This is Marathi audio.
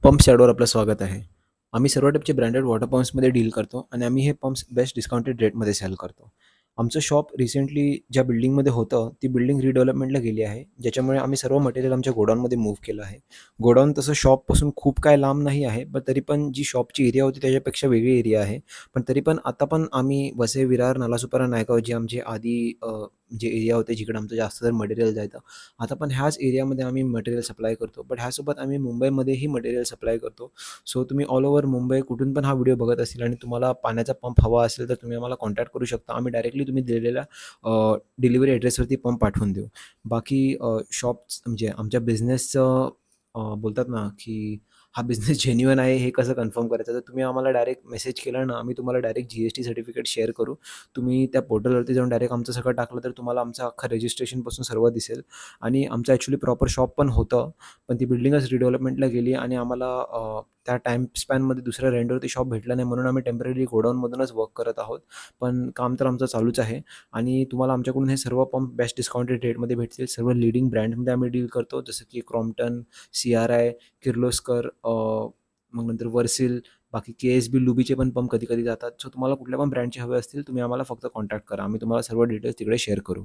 पंप शॅडोवर आपलं स्वागत आहे. आम्ही सर्व टाईपचे ब्रँडेड वॉटर पंप्समध्ये डील करतो आणि आम्ही हे पंप्स बेस्ट डिस्काउंटेड रेटमध्ये सेल करतो. आमचं शॉप रिसेंटली ज्या बिल्डिंगमध्ये होतं, ती बिल्डिंग रिडेव्हलपमेंटला गेली आहे. ज्याच्यामुळे आम्ही सर्व मटेरियल आमच्या गोडाऊनमध्ये मूव्ह केलं आहे. गोडाऊन तसं शॉपपासून खूप काय लांब नाही आहे, पण तरी पण जी शॉपची एरिया होती त्याच्यापेक्षा वेगळी एरिया आहे. पण तरी पण आता पण आम्ही वसई, विरार, नालासोपारा, नायगाव जे आमचे आधी जे एरिया होते जिकडे आमचं जास्त तर मटेरियल जायचं. आता पण ह्याच एरियामध्ये आम्ही मटेरियल सप्लाय करतो. बट ह्यासोबत आम्ही मुंबईमध्येही मटेरियल सप्लाय करतो. सो तुम्ही ऑल ओव्हर मुंबई कुठून पण हा व्हिडिओ बघत असेल आणि तुम्हाला पाण्याचा पंप हवा असेल, तर तुम्ही आम्हाला कॉन्टॅक्ट करू शकता. आम्ही डायरेक्टली तुम्ही दिलेल्या डिलिव्हरी ॲड्रेसवरती पंप पाठवून देऊ. बाकी शॉप्स म्हणजे आमच्या बिझनेसचं बोलतात ना, की हा बिझनेस जेन्युइन आहे हे कसं कन्फर्म करायचं? तर तुम्ही आम्हाला डायरेक्ट मेसेज केला ना, आम्ही तुम्हाला डायरेक्ट जी-एस-टी सर्टिफिकेट शेअर करू. तुम्ही त्या पोर्टलवरती जाऊन डायरेक्ट आमचं सगळं टाकलं, तर तुम्हाला आमचं अख्खं रजिस्ट्रेशनपासून सर्व दिसेल. आणि आमचं ॲक्चुअली प्रॉपर शॉप पण होतं. पण ती बिल्डिंगच रिडेव्हलपमेंटला गेली आणि आम्हाला त्या टाईम स्पॅनमध्ये दुसऱ्या रेंटवरती शॉप भेटला नाही म्हणून आम्ही टेम्पररी गोडाऊनमधूनच वर्क करत आहोत. पण काम तर आमचं चालूच आहे आणि तुम्हाला आमच्याकडून हे सर्व पंप बेस्ट डिस्काउंटेड रेटमध्ये भेटतील. सर्व लीडिंग ब्रँडमध्ये आम्ही डील करतो जसं की क्रॉम्प्टन, CRI, किर्लोस्कर, मग नंतर वर्सिल, बाकी KSB, लुबीचे पण पंप कधी-कधी जातात. सो तुम्हाला कुठल्या पण ब्रँडचे हवे असतील तुम्ही आम्हाला फक्त कॉन्टॅक्ट करा. आम्ही तुम्हाला सर्व डिटेल्स तिकडे शेअर करू.